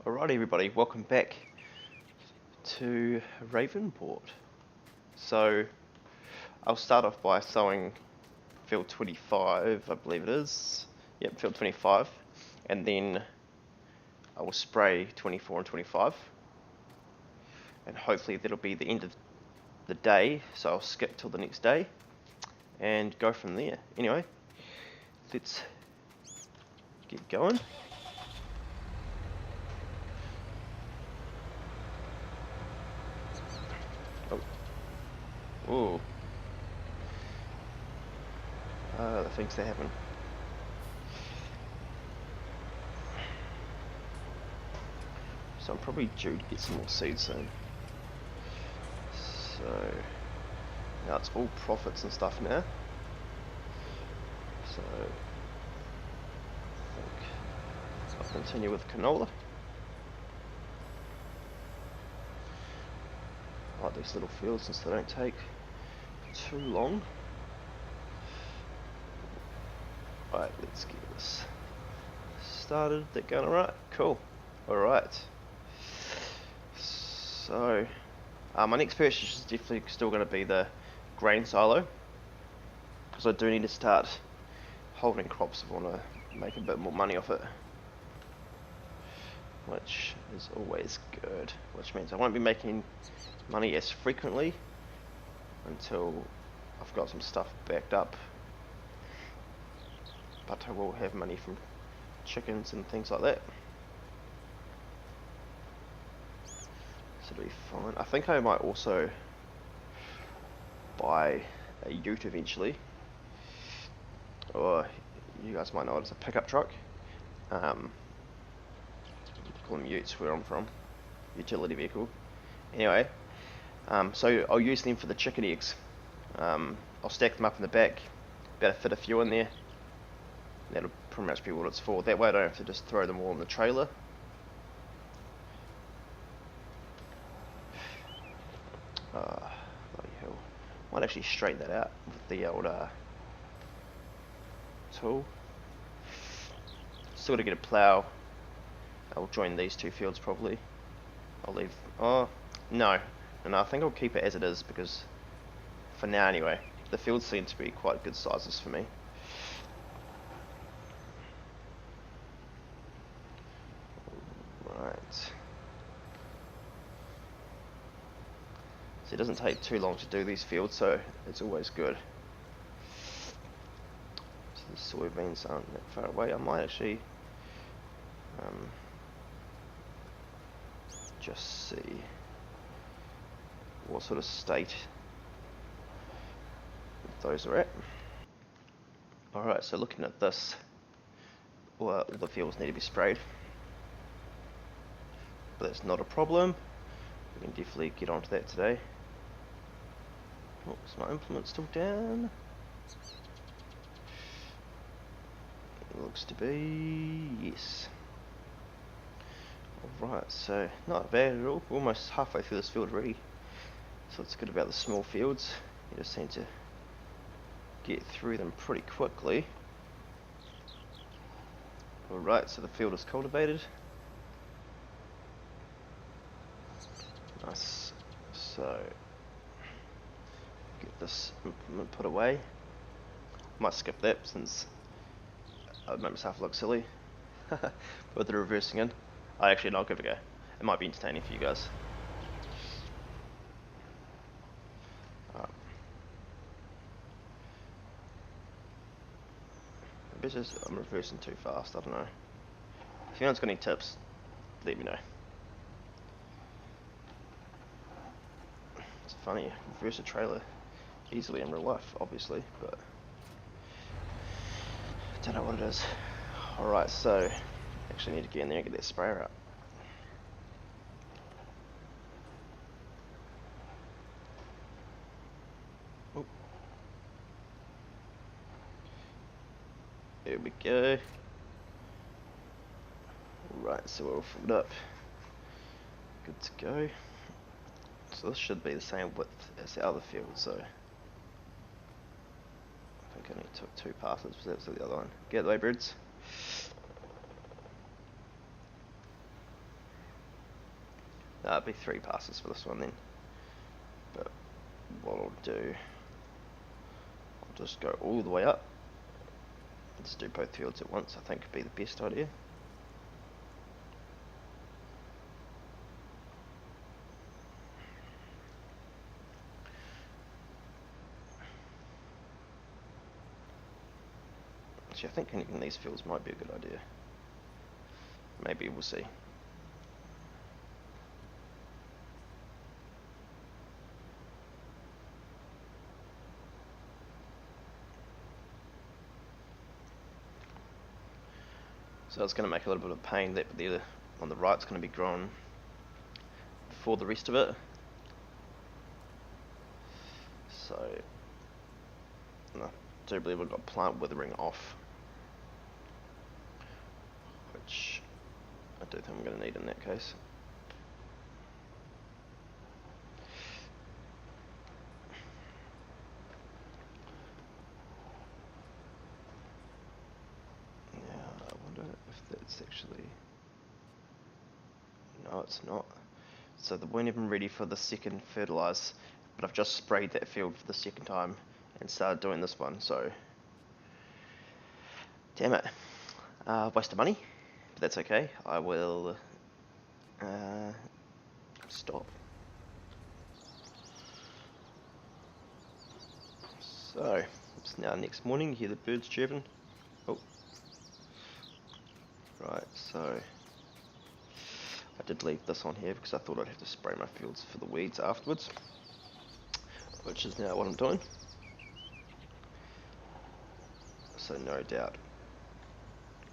Alright everybody, welcome back to Ravenport. So, I'll start off by sowing field 25, I believe it is. Yep, field 25. And then I will spray 24 and 25. And hopefully that'll be the end of the day, so I'll skip till the next day and go from there. Anyway, let's get going. Ooh. The things that happen. So I'm probably due to get some more seeds soon. So now it's all profits and stuff now. So I think I'll continue with canola. I like these little fields since they don't take too long. Right, let's get this started. That going alright? Cool. Alright. So, my next purchase is definitely still going to be the grain silo, because I do need to start holding crops if I want to make a bit more money off it, which is always good, which means I won't be making money as frequently until I've got some stuff backed up, but I will have money from chickens and things like that. So it'll be fine. I think I might also buy a ute eventually, or you guys might know it as a pickup truck. Call them utes where I'm from, utility vehicle. Anyway, so I'll use them for the chicken eggs. I'll stack them up in the back, better fit a few in there. That'll pretty much be what it's for. That way I don't have to just throw them all in the trailer. Bloody hell. Might actually straighten that out with the old tool. Still got to get a plough. I'll join these two fields probably. I'll leave. Oh, no. And I think I'll keep it as it is because, for now anyway, the fields seem to be quite good sizes for me. Right. So it doesn't take too long to do these fields, so it's always good. So the soybeans aren't that far away. I might actually just see what sort of state those are at. Alright, so looking at this, all the fields need to be sprayed, but that's not a problem. We can definitely get onto that today. Oh, is my implement still down? It looks to be yes. Alright, so not bad at all. We're almost halfway through this field already. So it's good about the small fields. You just seem to get through them pretty quickly. Alright, so the field is cultivated. Nice. So get this implement put away. Might skip that since I would make myself look silly with the reversing in. Actually, no, I'll give it a go. It might be entertaining for you guys. Maybe it's just I'm reversing too fast, I don't know. If anyone's got any tips, let me know. It's funny, reverse a trailer easily in real life, obviously, but I don't know what it is. Alright, so actually need to get in there and get that sprayer out. Oop. There we go. Right, so we're all filled up. Good to go. So this should be the same width as the other field, so I think I only took 2 passes, but that's the other one. Get out of the way, birds. Be 3 passes for this one then. But what I'll do, I'll just go all the way up. Let's do both fields at once, I think would be the best idea. Actually, I think connecting these fields might be a good idea. Maybe, we'll see. So it's going to make a little bit of pain that the on the right's going to be grown before the rest of it. So I do believe we've got plant withering off, which I do think I'm going to need in that case. Now I wonder if that's actually, no, it's not. So they weren't even ready for the second fertilise, but I've just sprayed that field for the second time and started doing this one, so damn it. Waste of money, but that's okay. I will stop. So it's now next morning. You hear the birds chirping. Oh, right. So I did leave this on here because I thought I'd have to spray my fields for the weeds afterwards, which is now what I'm doing. So no doubt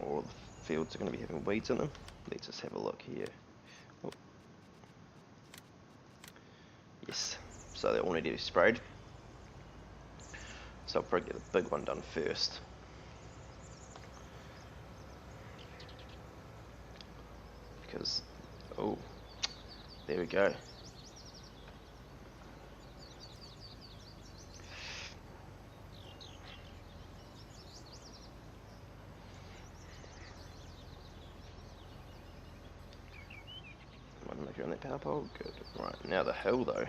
all the fields are going to be having weeds in them. Let's just have a look here. Oh. Yes, so they all need to be sprayed. So I'll probably get the big one done first. Because, oh, there we go. One maker on that power pole, good. Right, now the hill though,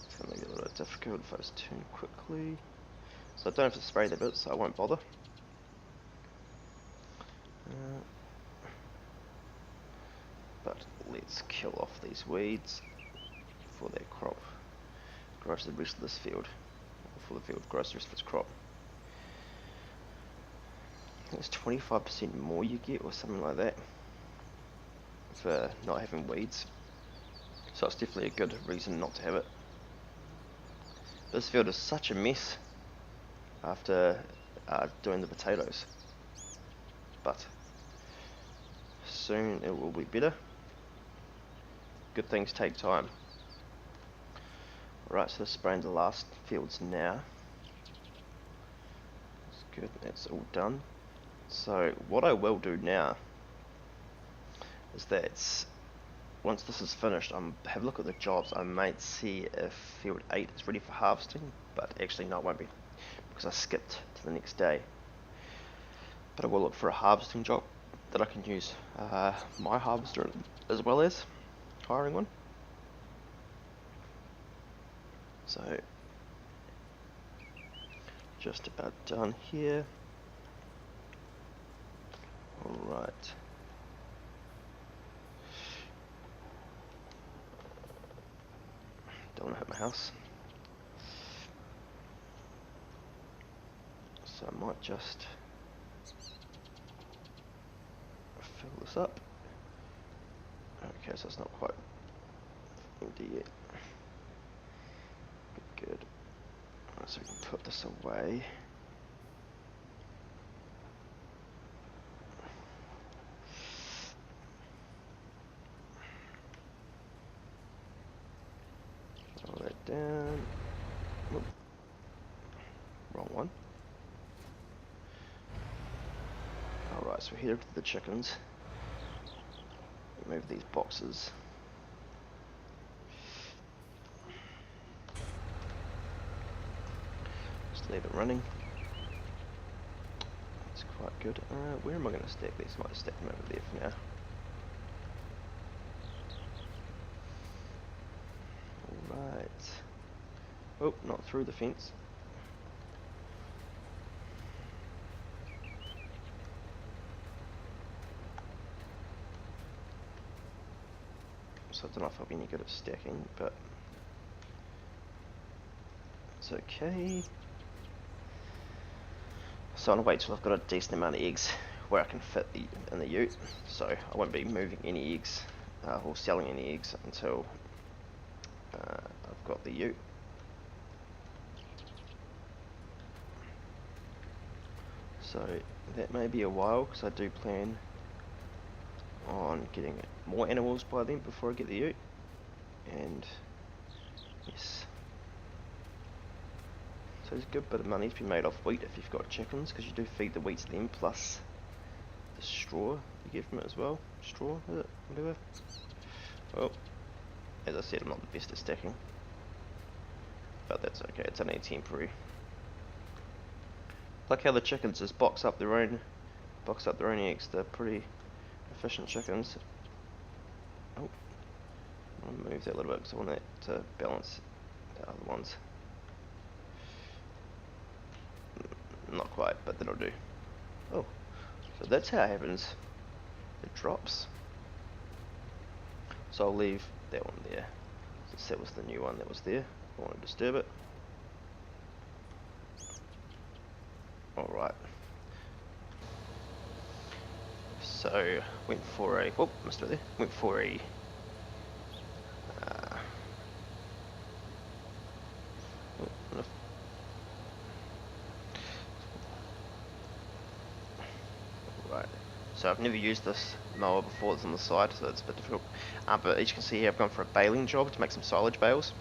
it's going to be a little bit difficult if I just turn quickly. So I don't have to spray the bit, so I won't bother. But let's kill off these weeds before that crop grows the rest of this field, before the field grows the rest of its crop. I think it's 25% more you get or something like that for not having weeds. So it's definitely a good reason not to have it. This field is such a mess after doing the potatoes, but soon it will be better. Good things take time. Right, so spraying the last fields now. That's good, that's all done. So what I will do now is that once this is finished, have a look at the jobs. I might see if field 8 is ready for harvesting, but actually no, it won't be, because I skipped to the next day. But I will look for a harvesting job that I can use my harvester as well as hiring one. So just about done here. Alright. Don't want to hit my house. So I might just fill this up. Okay, so it's not quite empty yet. Good. So we can put this away. Roll that down. Oop. Wrong one. Alright, so here to the chickens. Remove these boxes. Just leave it running. That's quite good. Where am I going to stack these? Might stack them over there for now. Oh, not through the fence. So I don't know if I'll be any good at stacking, but it's okay. So I'm gonna wait till I've got a decent amount of eggs where I can fit in the ute. So I won't be moving any eggs or selling any eggs until I've got the ute. So that may be a while because I do plan on getting more animals by then before I get the ute. And yes, so there's a good bit of money to be made off wheat if you've got chickens, because you do feed the wheat to them plus the straw you get from it as well. Straw, is it? Whatever. Well, as I said, I'm not the best at stacking, but that's okay, it's only temporary. Like how the chickens just box up their own eggs. They're pretty efficient chickens. Oh, I'll move that a little bit because I want that to balance the other ones. Not quite, but that'll do. Oh, so that's how it happens. It drops. So I'll leave that one there. Since that was the new one that was there. I won't disturb it. Alright. So, went for a... Whoop, missed it there. Went for a... Right. So I've never used this mower before. It's on the side, so it's a bit difficult. But as you can see here, I've gone for a baling job to make some silage bales.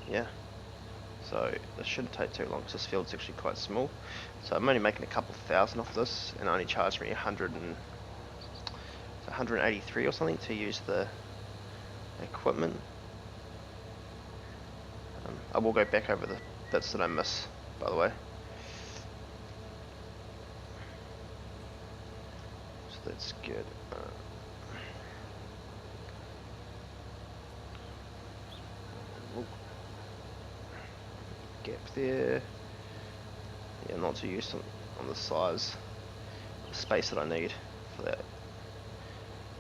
Yeah. So this shouldn't take too long because this field's actually quite small. So I'm only making a couple thousand off this, and it only charged me 183 or something to use the equipment. I will go back over the bits that I miss, by the way. So that's good. Gap there. Yeah, not too used on the size, the space that I need for that.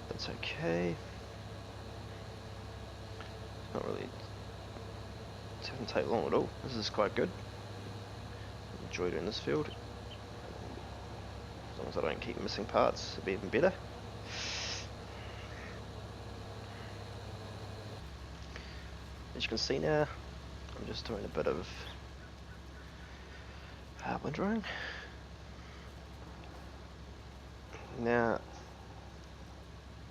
That's okay. Not really. It doesn't take long at all. This is quite good. Enjoy doing this field. As long as I don't keep missing parts, it'll be even better. As you can see now, I'm just doing a bit of windrowing. Now,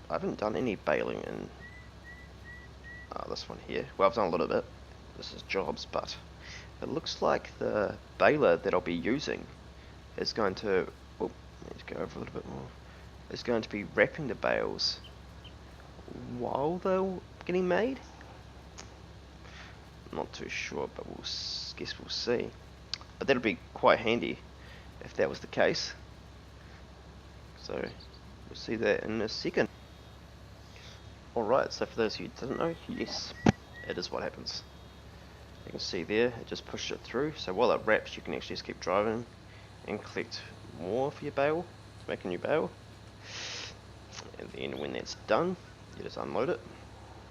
I haven't done any baling in this one here. Well, I've done a little bit. This is jobs, but it looks like the baler that I'll be using is going to... Oh, let's go over a little bit more. Is going to be wrapping the bales while they're getting made. Not too sure, but guess we'll see. But that'll be quite handy if that was the case. So we'll see that in a second. Alright, so for those of you who didn't know, yes, it is what happens. You can see there, it just pushed it through. So while it wraps, you can actually just keep driving and collect more for your bale to make a new bale. And then when that's done, you just unload it.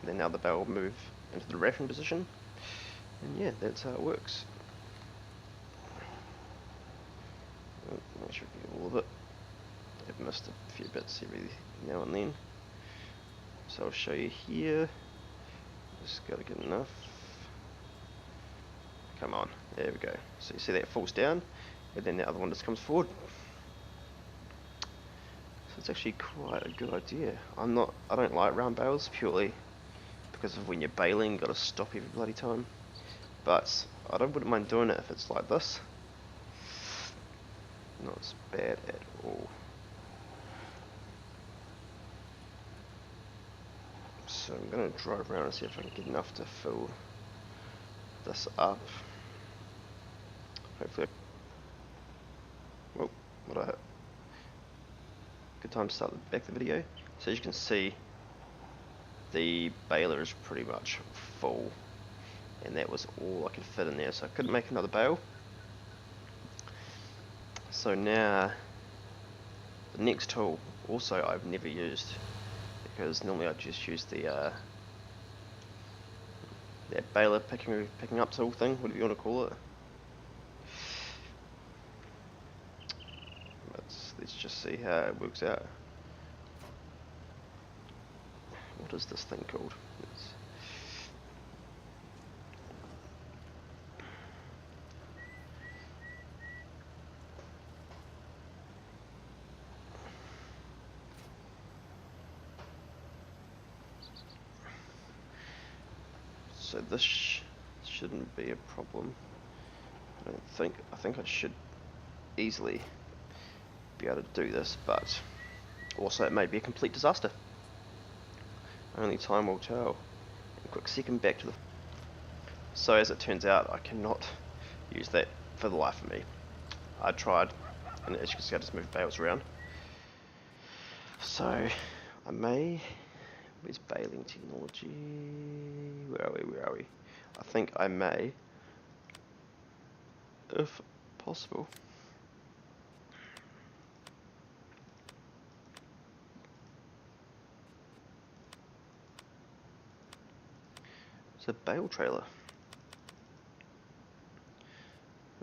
And then now the bale will move into the wrapping position. And yeah, that's how it works. Make sure you get all of it. I've missed a few bits every now and then. So I'll show you here. Just gotta get enough. Come on, there we go. So you see that falls down, and then the other one just comes forward. So it's actually quite a good idea. I don't like round bales purely because of when you're baling, you gotta stop every bloody time. But I wouldn't mind doing it if it's like this. Not as bad at all. So I'm going to drive around and see if I can get enough to fill this up. Hopefully. Whoa, what I hit? Good time to start back the video. So as you can see, the baler is pretty much full. and that was all I could fit in there, so I couldn't make another bale. So now the next tool also I've never used, because normally I just use the that baler picking up tool thing, whatever you want to call it. Let's just see how it works out. What is this thing called? So this shouldn't be a problem. I don't think. I think I should easily be able to do this, but also it may be a complete disaster. Only time will tell. A quick second back to the... So as it turns out, I cannot use that for the life of me. I tried, and as you can see I just moved bales around. So I may... Where's baling technology? Where are we? I think I may, if possible, it's a bale trailer.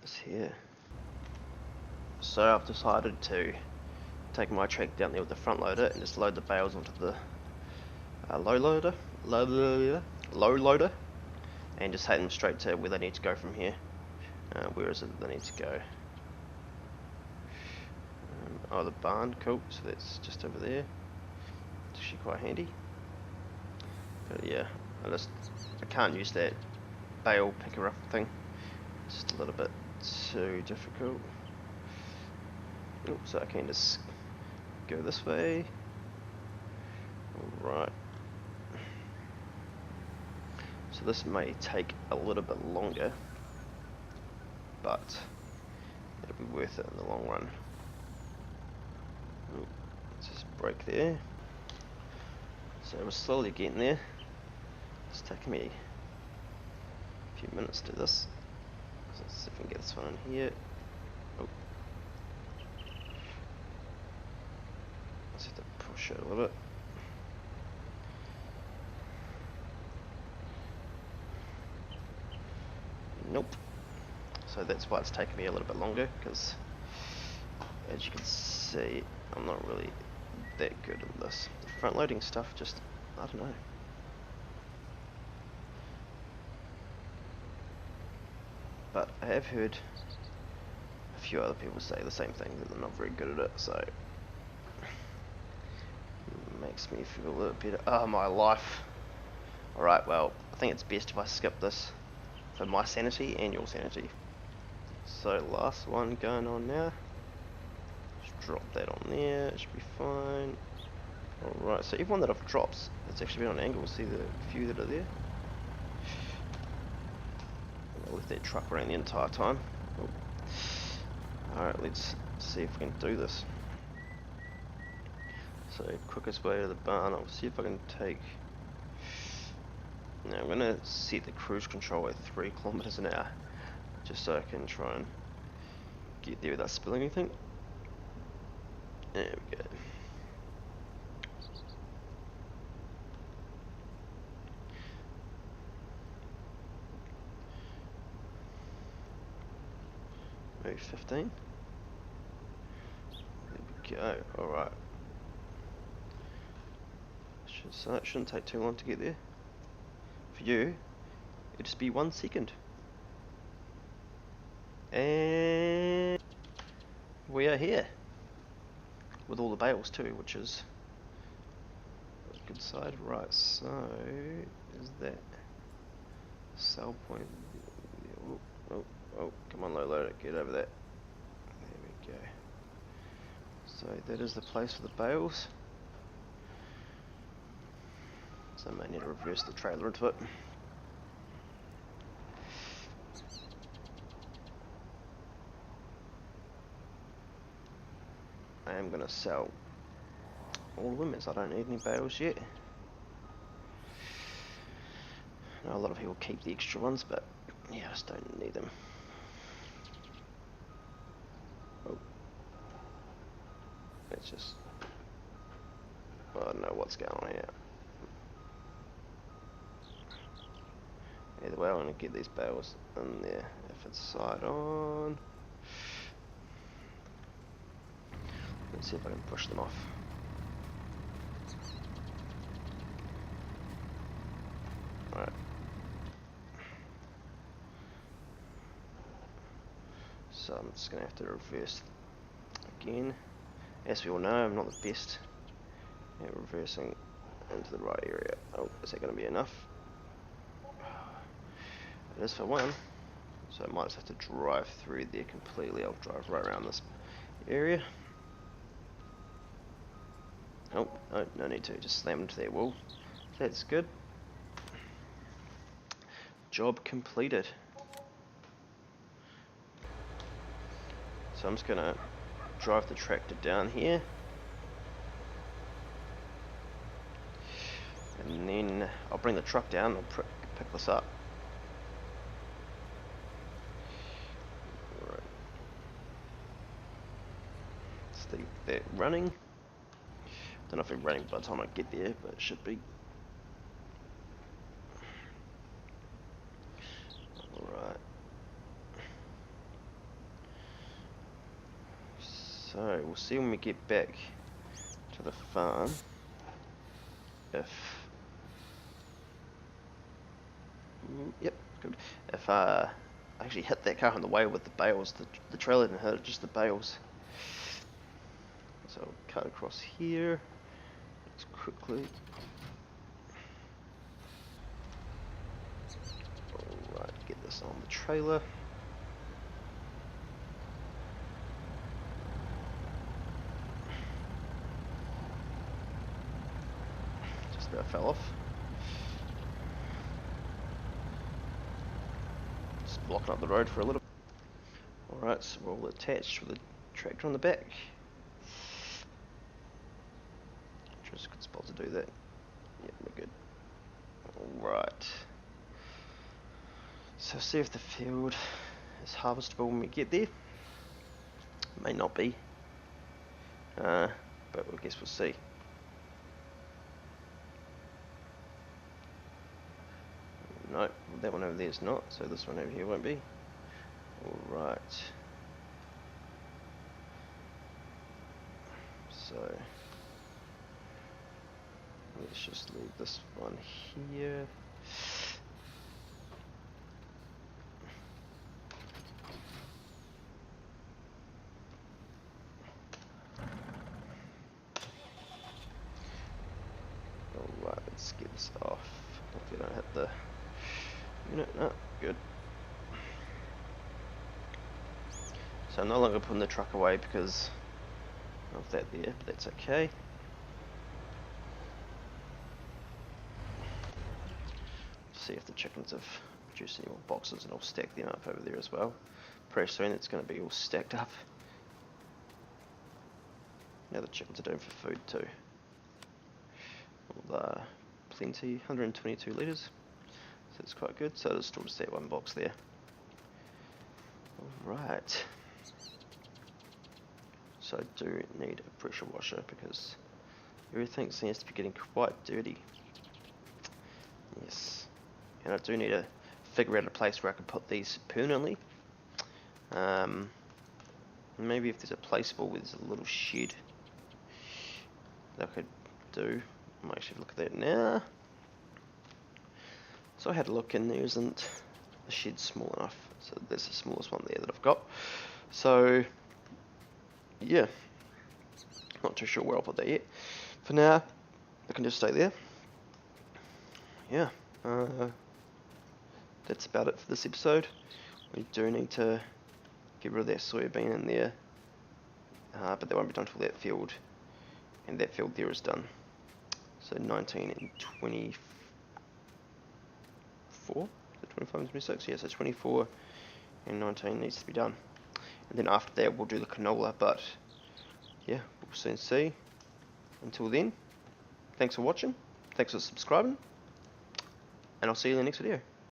It's here. So I've decided to take my track down there with the front loader and just load the bales onto the low loader, and just take them straight to where they need to go from here. Where is it that they need to go? Oh, the barn, cool, so that's just over there. It's actually quite handy. But yeah, I can't use that bale picker up thing. It's just a little bit too difficult. So I can just go this way. Alright. So this may take a little bit longer, but it'll be worth it in the long run. Let's just break there. So we're slowly getting there. It's taking me a few minutes to do this. So let's see if we can get this one in here. Oh. Let's have to push it a little bit. Nope. So that's why it's taking me a little bit longer, because as you can see, I'm not really that good at this. The front loading stuff just, I don't know. But I have heard a few other people say the same thing, that they're not very good at it, so it makes me feel a little better. Oh, my life. Alright, well, I think it's best if I skip this for my sanity and your sanity. So last one going on now. Just drop that on there, it should be fine. Alright, so everyone that I've dropped, it's actually been on angle. See the few that are there? I left that truck running the entire time. Oh. Alright, let's see if we can do this. So quickest way to the barn, I'll see if I can take... Now I'm going to set the cruise control at 3 kilometers an hour, just so I can try and get there without spilling anything. There we go. Maybe 15. There we go. Alright. So it shouldn't take too long to get there. For you, it'll just be 1 second. And we are here. With all the bales too, which is a good side. Right, so is that sell point? Oh, come on, low loader, get over that. There we go. So that is the place for the bales. So I may need to reverse the trailer into it. I am going to sell all of them, as I don't need any bales yet. I know a lot of people keep the extra ones, but yeah, I just don't need them. Oh, it's just, I don't know what's going on here. Either way, I want to get these bales in there. If it's side on, let's see if I can push them off. Alright. So I'm just going to have to reverse again. As we all know, I'm not the best at reversing into the right area. Oh, is that going to be enough? It is for one. So I might just have to drive through there completely. I'll drive right around this area. Oh, no, no need to. Just slam into that wall. That's good. Job completed. So I'm just going to drive the tractor down here. And then I'll bring the truck down and I'll pick this up. Right. Let's leave that running. Don't know if it's running by the time I get there, but it should be. Alright. So we'll see when we get back to the farm if yep, good. If I actually hit that car on the way with the bales, the trailer didn't hit it, just the bales. So I'll cut across here. Let's quickly. Alright, get this on the trailer. Just about fell off. Just blocking up the road for a little. Alright, so we're all attached with the tractor on the back. Just a good spot to do that. Yep, we're good. Alright. So see if the field is harvestable when we get there. May not be. But I guess we'll see. No, that one over there is not, so this one over here won't be. Alright. So let's just leave this one here. Alright, let's get this off. Hopefully I don't hit the unit. No, good. So I'm no longer putting the truck away because of that there, but that's okay. See if the chickens have produced any more boxes, and I'll stack them up over there as well. Pretty soon it's going to be all stacked up. Now the chickens are doing for food too. Plenty, 122 litres, so it's quite good. So there's still just that one box there. Alright. So I do need a pressure washer because everything seems to be getting quite dirty. Yes. And I do need to figure out a place where I can put these permanently. Maybe if there's a placeable where there's a little shed that I could do. I might actually look at that now. So I had a look and there isn't the shed small enough. So that's the smallest one there that I've got. So yeah, not too sure where I'll put that yet. For now, I can just stay there. Yeah, that's about it for this episode. We do need to get rid of that soybean in there, but that won't be done until that field, and that field there is done. So 19 and 24, 25 and 26, yeah, so 24 and 19 needs to be done. And then after that we'll do the canola, but yeah, we'll soon see. Until then, thanks for watching, thanks for subscribing, and I'll see you in the next video.